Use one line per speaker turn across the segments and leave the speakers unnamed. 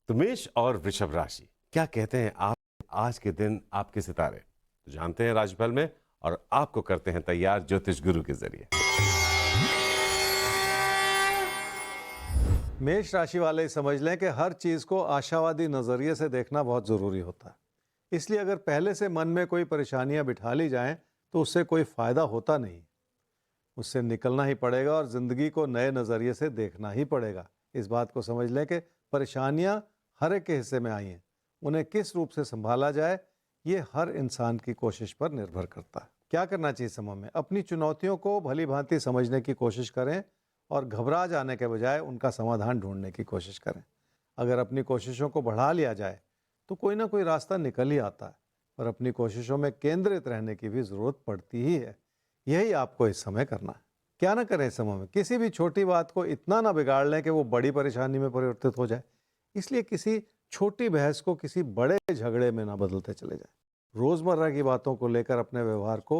तो मेष और वृषभ राशि क्या कहते हैं आप आज के दिन आपके सितारे, तो जानते हैं राशिफल में और आपको करते हैं तैयार ज्योतिष गुरु के जरिए।
मेष राशि वाले समझ लें कि हर चीज को आशावादी नजरिए से देखना बहुत जरूरी होता है। इसलिए अगर पहले से मन में कोई परेशानियां बिठा ली जाएं तो उससे कोई फायदा होता नहीं। उससे निकलना ही पड़ेगा और जिंदगी को नए नजरिए से देखना ही पड़ेगा। इस बात को समझ लें कि परेशानियां हर एक के हिस्से में आई हैं, उन्हें किस रूप से संभाला जाए ये हर इंसान की कोशिश पर निर्भर करता है। क्या करना चाहिए समय में? अपनी चुनौतियों को भली भांति समझने की कोशिश करें और घबरा जाने के बजाय उनका समाधान ढूंढने की कोशिश करें। अगर अपनी कोशिशों को बढ़ा लिया जाए तो कोई ना कोई रास्ता निकल ही आता है, पर अपनी कोशिशों में केंद्रित रहने की भी जरूरत पड़ती ही है। यही आपको इस समय करना है। क्या ना करें इस समय में? किसी भी छोटी बात को इतना ना बिगाड़ लें कि वो बड़ी परेशानी में परिवर्तित हो जाए। इसलिए किसी छोटी बहस को किसी बड़े झगड़े में ना बदलते चले जाएं। रोजमर्रा की बातों को लेकर अपने व्यवहार को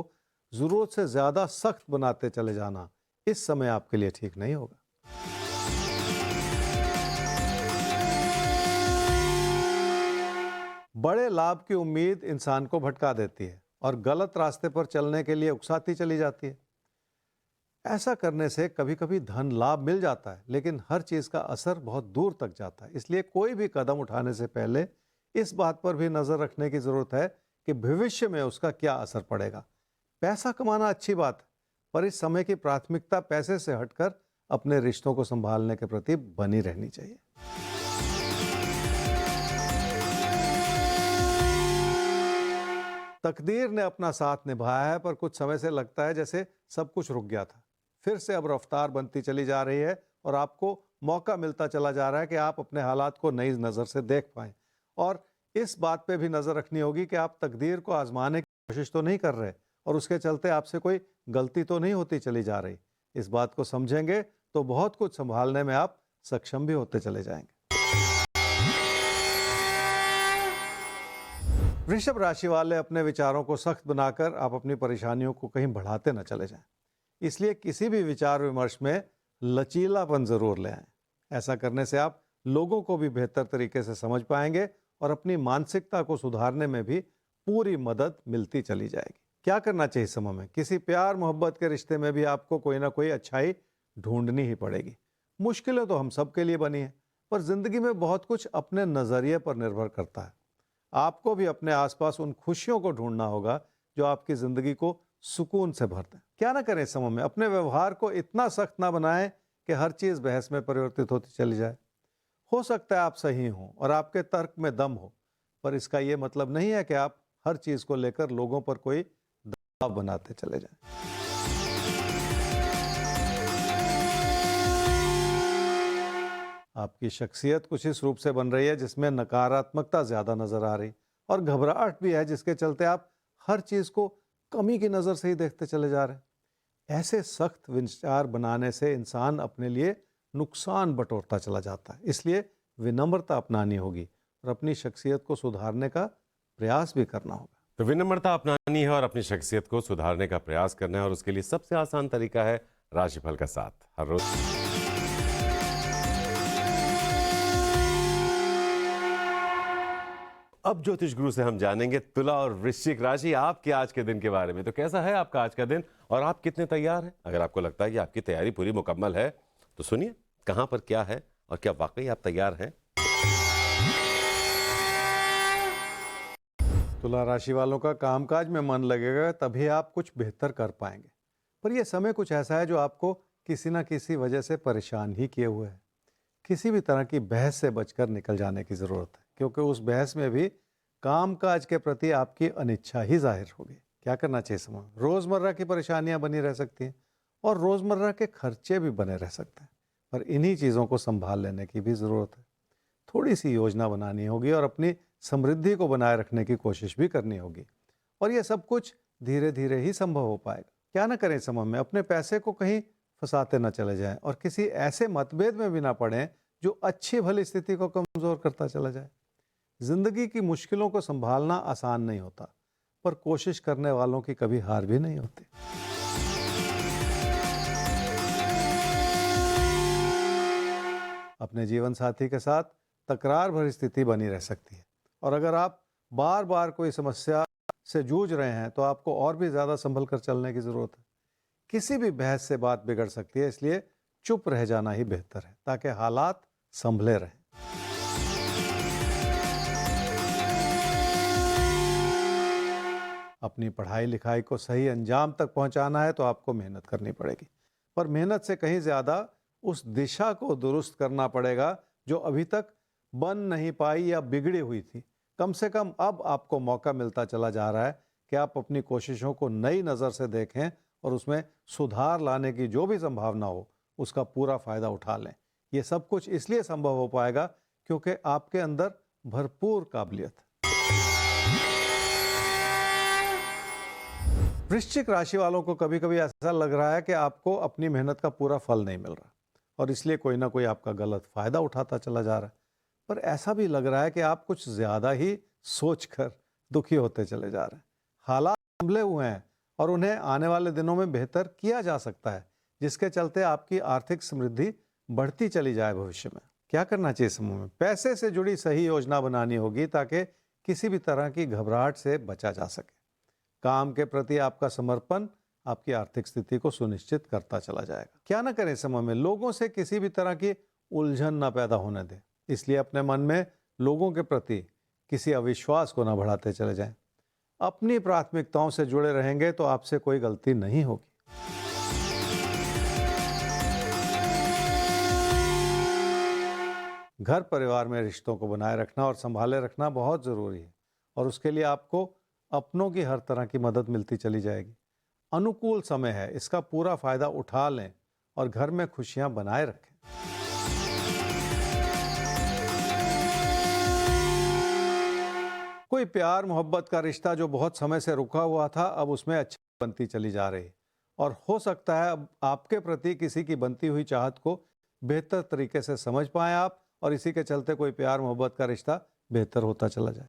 जरूरत से ज्यादा सख्त बनाते चले जाना इस समय आपके लिए ठीक नहीं होगा। बड़े लाभ की उम्मीद इंसान को भटका देती है और गलत रास्ते पर चलने के लिए उकसाती चली जाती है। ऐसा करने से कभी कभी धन लाभ मिल जाता है, लेकिन हर चीज का असर बहुत दूर तक जाता है। इसलिए कोई भी कदम उठाने से पहले इस बात पर भी नजर रखने की जरूरत है कि भविष्य में उसका क्या असर पड़ेगा। पैसा कमाना अच्छी बात है, पर इस समय की प्राथमिकता पैसे से हटकर अपने रिश्तों को संभालने के प्रति बनी रहनी चाहिए। तकदीर ने अपना साथ निभाया है, पर कुछ समय से लगता है जैसे सब कुछ रुक गया था। फिर से अब रफ्तार बनती चली जा रही है और आपको मौका मिलता चला जा रहा है कि आप अपने हालात को नई नज़र से देख पाएं। और इस बात पे भी नज़र रखनी होगी कि आप तकदीर को आजमाने की कोशिश तो नहीं कर रहे और उसके चलते आपसे कोई गलती तो नहीं होती चली जा रही। इस बात को समझेंगे तो बहुत कुछ संभालने में आप सक्षम भी होते चले जाएंगे। वृषभ राशि वाले अपने विचारों को सख्त बनाकर आप अपनी परेशानियों को कहीं बढ़ाते न चले जाएं। इसलिए किसी भी विचार विमर्श में लचीलापन जरूर ले आएं। ऐसा करने से आप लोगों को भी बेहतर तरीके से समझ पाएंगे और अपनी मानसिकता को सुधारने में भी पूरी मदद मिलती चली जाएगी। क्या करना चाहिए समय में? किसी प्यार मोहब्बत के रिश्ते में भी आपको कोई ना कोई अच्छाई ढूंढनी ही पड़ेगी। मुश्किलें तो हम सबके लिए बनी हैं, पर जिंदगी में बहुत कुछ अपने नजरिए पर निर्भर करता है। आपको भी अपने आसपास उन खुशियों को ढूंढना होगा जो आपकी जिंदगी को सुकून से भर दें। क्या ना करें समय में? अपने व्यवहार को इतना सख्त ना बनाएं कि हर चीज बहस में परिवर्तित होती चली जाए। हो सकता है आप सही हों और आपके तर्क में दम हो, पर इसका यह मतलब नहीं है कि आप हर चीज को लेकर लोगों पर कोई दबाव बनाते चले जाएं। आपकी शख्सियत कुछ इस रूप से बन रही है जिसमें नकारात्मकता ज्यादा नजर आ रही और घबराहट भी है, जिसके चलते आप हर चीज को कमी की नजर से ही देखते चले जा रहे हैं। ऐसे सख्त विचार बनाने से इंसान अपने लिए नुकसान बटोरता चला जाता है। इसलिए विनम्रता अपनानी होगी और अपनी शख्सियत को सुधारने का प्रयास भी करना होगा।
तो विनम्रता अपनानी है और अपनी शख्सियत को सुधारने का प्रयास करना है, और उसके लिए सबसे आसान तरीका है राशिफल का साथ हर रोज। अब ज्योतिष गुरु से हम जानेंगे तुला और वृश्चिक राशि आपके आज के दिन के बारे में। तो कैसा है आपका आज का दिन और आप कितने तैयार हैं? अगर आपको लगता है कि आपकी तैयारी पूरी मुकम्मल है तो सुनिए कहां पर क्या है और क्या वाकई आप तैयार हैं।
तुला राशि वालों का कामकाज में मन लगेगा, तभी आप कुछ बेहतर कर पाएंगे। पर यह समय कुछ ऐसा है जो आपको किसी ना किसी वजह से परेशान ही किए हुए है। किसी भी तरह की बहस से बचकर निकल जाने की जरूरत है, क्योंकि उस बहस में भी कामकाज के प्रति आपकी अनिच्छा ही जाहिर होगी। क्या करना चाहिए समय? रोजमर्रा की परेशानियां बनी रह सकती हैं और रोजमर्रा के खर्चे भी बने रह सकते हैं, पर इन्हीं चीजों को संभाल लेने की भी जरूरत है। थोड़ी सी योजना बनानी होगी और अपनी समृद्धि को बनाए रखने की कोशिश भी करनी होगी, और यह सब कुछ धीरे धीरे ही संभव हो पाएगा। क्या ना करें समय में? अपने पैसे को कहीं फंसाते ना चले जाएं और किसी ऐसे मतभेद में भी ना पड़ें जो अच्छी भली स्थिति को कमजोर करता चला जाए। जिंदगी की मुश्किलों को संभालना आसान नहीं होता, पर कोशिश करने वालों की कभी हार भी नहीं होती। अपने जीवन साथी के साथ तकरार भरी स्थिति बनी रह सकती है। और अगर आप बार बार कोई समस्या से जूझ रहे हैं तो आपको और भी ज़्यादा संभल कर चलने की ज़रूरत है। किसी भी बहस से बात बिगड़ सकती है, इसलिए चुप रह जाना ही बेहतर है ताकि हालात संभले रहें। अपनी पढ़ाई लिखाई को सही अंजाम तक पहुंचाना है तो आपको मेहनत करनी पड़ेगी, पर मेहनत से कहीं ज़्यादा उस दिशा को दुरुस्त करना पड़ेगा जो अभी तक बन नहीं पाई या बिगड़ी हुई थी। कम से कम अब आपको मौका मिलता चला जा रहा है कि आप अपनी कोशिशों को नई नज़र से देखें और उसमें सुधार लाने की जो भी संभावना हो उसका पूरा फ़ायदा उठा लें। ये सब कुछ इसलिए संभव हो पाएगा क्योंकि आपके अंदर भरपूर काबिलियत है। वृश्चिक राशि वालों को कभी कभी ऐसा लग रहा है कि आपको अपनी मेहनत का पूरा फल नहीं मिल रहा और इसलिए कोई ना कोई आपका गलत फायदा उठाता चला जा रहा है। पर ऐसा भी लग रहा है कि आप कुछ ज्यादा ही सोचकर दुखी होते चले जा रहे हैं। हालात संभले हुए हैं और उन्हें आने वाले दिनों में बेहतर किया जा सकता है, जिसके चलते आपकी आर्थिक समृद्धि बढ़ती चली जाए भविष्य में। क्या करना चाहिए समूह में? पैसे से जुड़ी सही योजना बनानी होगी ताकि किसी भी तरह की घबराहट से बचा जा सके। काम के प्रति आपका समर्पण आपकी आर्थिक स्थिति को सुनिश्चित करता चला जाएगा। क्या ना करें समय में? लोगों से किसी भी तरह की उलझन ना पैदा होने दें, इसलिए अपने मन में लोगों के प्रति किसी अविश्वास को ना बढ़ाते चले जाएं। अपनी प्राथमिकताओं से जुड़े रहेंगे तो आपसे कोई गलती नहीं होगी। घर परिवार में रिश्तों को बनाए रखना और संभाले रखना बहुत जरूरी है और उसके लिए आपको अपनों की हर तरह की मदद मिलती चली जाएगी। अनुकूल समय है, इसका पूरा फायदा उठा लें और घर में खुशियां बनाए रखें। कोई प्यार मोहब्बत का रिश्ता जो बहुत समय से रुका हुआ था अब उसमें अच्छी बनती चली जा रही है और हो सकता है अब आपके प्रति किसी की बनती हुई चाहत को बेहतर तरीके से समझ पाएं आप और इसी के चलते कोई प्यार मोहब्बत का रिश्ता बेहतर होता चला जाए।